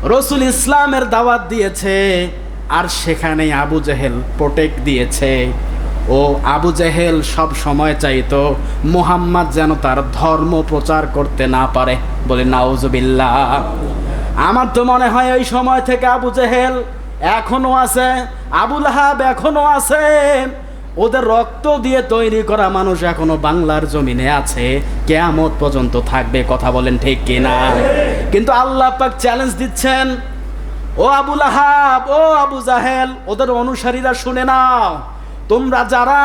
রসুল ইসলামের দাওয়াত দিয়েছে, আর সেখানে আবু জেহেল প্রোটেক্ট দিয়েছে। ও আবু জেহেল সব সময় চাইতো মুহাম্মদ যেন তার ধর্ম প্রচার করতে না পারে। বলে নাউজুবিল্লাহ। আমার তো মনে হয় ওই সময় থেকে আবু জেহেল এখনো আছে, আবু লাহাব এখনো আছে। ওদের রক্ত দিয়ে তৈরি করা মানুষ এখনো বাংলার জমিনে আছে, কিয়ামত পর্যন্ত থাকবে। কথা বলেন ঠিক কিনা? কিন্তু আল্লাহ পাক চ্যালেঞ্জ দিচ্ছেন, ও আবু লাহাব, ও আবু জাহেল, ওদের অনুসারীরা শুনে নাও, তোমরা যারা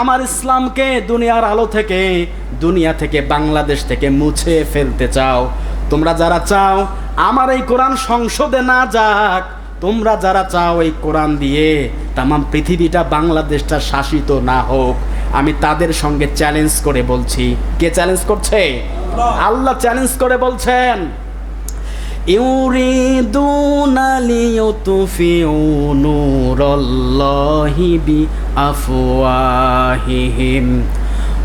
আমার ইসলামকে দুনিয়ার আলো থেকে, দুনিয়া থেকে, বাংলাদেশ থেকে মুছে ফেলতে চাও, তোমরা যারা চাও আমার এই কোরআন সংসদে না যাক, তোমরা যারা চাও এই কোরআন দিয়ে তামাম পৃথিবীটা, বাংলাদেশটা শাসিত না হোক, আমি তাদের সঙ্গে চ্যালেঞ্জ করে বলছি। কে চ্যালেঞ্জ করছে? আল্লাহ চ্যালেঞ্জ করে বলছেন, ইউরিদুনা লিয়ুতফিউ নূরাল্লাহি বিআফওয়াহিহিম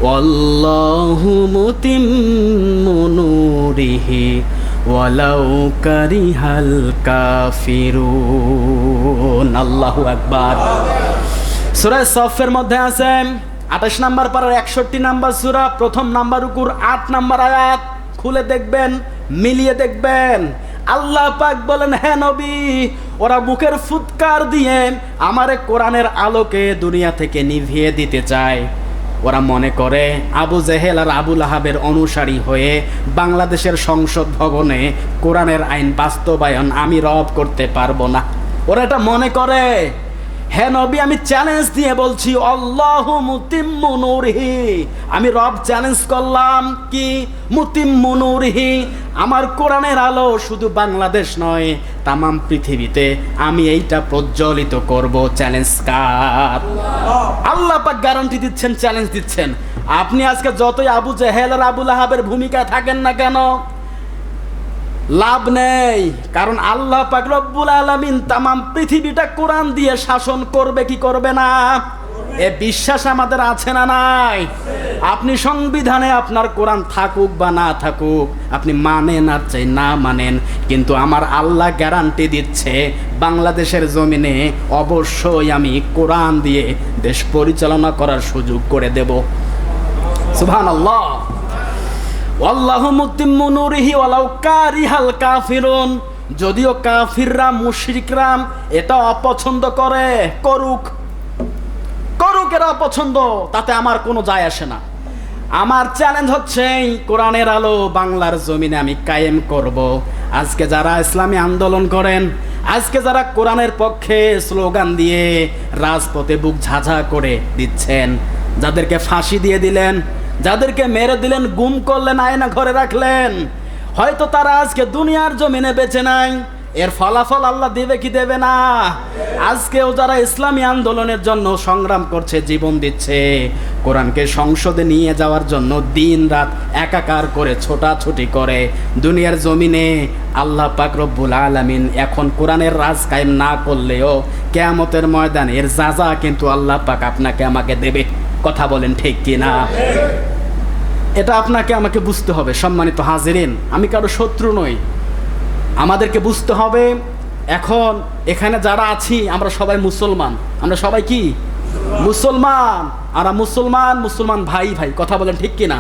ওয়াল্লাহু মুতিম্মু নূরিহি ওয়ালাউ কারিহাল কাফিরুন। আল্লাহু আকবার। সূরা সফের মধ্যে আছে 28 নম্বর পারার 61 নম্বর সূরা, প্রথম নাম্বার রুকুর 8 নম্বর আয়াত। খুলে দেখবেন, মিলিয়ে দেখবেন। আল্লাহ পাক বলেন, হে নবী, ওরা মুখের ফুৎকার দিয়ে আমারে কোরআনের আলোকে দুনিয়া থেকে নিভিয়ে দিতে চায়। ওরা মনে করে আবু জেহেল আর আবু লাহাবের অনুসারী হয়ে বাংলাদেশের সংসদ ভবনে কোরআনের আইন বাস্তবায়ন আমি রব করতে পারবো না। ওরা এটা মনে করে। হে নবী, আমি চ্যালেঞ্জ দিয়ে বলছি, আল্লাহু মুতিম্মু নূরিহি, আমি রব চ্যালেঞ্জ করলাম কি? মুতিম্মু নূরিহি, আমার কোরআনের আলো শুধু বাংলাদেশ নয়, তামাম পৃথিবীতে আমি এইটা প্রজ্বলিত করব। চ্যালেঞ্জ কার? আল্লাহ পাক গ্যারান্টি দিচ্ছেন, চ্যালেঞ্জ দিচ্ছেন। আপনি আজকে যতই আবু জেহেল আর আবু লাহাবের ভূমিকায় থাকেন না কেন, লাভ নেই। কারণ আল্লাহ পাক রব্বুল আলামিন তামাম পৃথিবীটা কোরআন দিয়ে শাসন করবে কি করবে না, এ বিশ্বাস আমাদের আছে না নাই? আপনি সংবিধানে আপনার কোরআন থাকুক বা না থাকুক, আপনি মানেন আর চাই না মানেন, কিন্তু আমার আল্লাহ গ্যারান্টি দিচ্ছে বাংলাদেশের জমিনে অবশ্যই আমি কোরআন দিয়ে দেশ পরিচালনা করার সুযোগ করে দেব। সুবহানাল্লাহ। আল্লাহু মুতিম্মু নূরিহি ওয়ালাউ কারিহাল কাফিরুন। যদিও কাফিররা, মুশরিকরা এটা অপছন্দ করে, করুক, এরা অপছন্দ, তাতে আমার কোনো যায় আসে না। আমার চ্যালেঞ্জ হচ্ছে কোরআনের আলো বাংলার জমিনে আমি কায়েম করব। আজকে যারা ইসলামী আন্দোলন করেন, আজকে যারা কোরআনের পক্ষে স্লোগান দিয়ে রাজপথে বুক ঝাঝা করে দিচ্ছেন, যাদেরকে ফাঁসি দিয়ে দিলেন, যাদেরকে মেরে দিলেন, গুম করলেন, আয়না ঘরে রাখলেন, হয়তো তারা আজকে দুনিয়ার জমিনে বেঁচে নাই। এর ফলাফল আল্লাহ দেবে কি দেবে না? আজকেও যারা ইসলামী আন্দোলনের জন্য সংগ্রাম করছে, জীবন দিচ্ছে, কোরআনকে সংসদে নিয়ে যাওয়ার জন্য দিন রাত একাকার করে ছোটাছুটি করে, দুনিয়ার জমিনে আল্লাহ পাক রব্বুল আলামিন এখন কোরআনের রাজ কায়েম না করলেও কিয়ামতের ময়দানে এর যাজা কিন্তু আল্লাহ পাক আপনাকে আমাকে দেবে। কথা বলেন ঠিক কিনা? এটা আপনাকে আমাকে বুঝতে হবে। সম্মানিত হাজিরিন, আমি কারো শত্রু নই, আমাদেরকে বুঝতে হবে। এখন এখানে যারা আছি আমরা সবাই মুসলমান, আমরা সবাই কি মুসলমান, আমরা মুসলমান, মুসলমান ভাই ভাই। কথা বলেন ঠিক কিনা?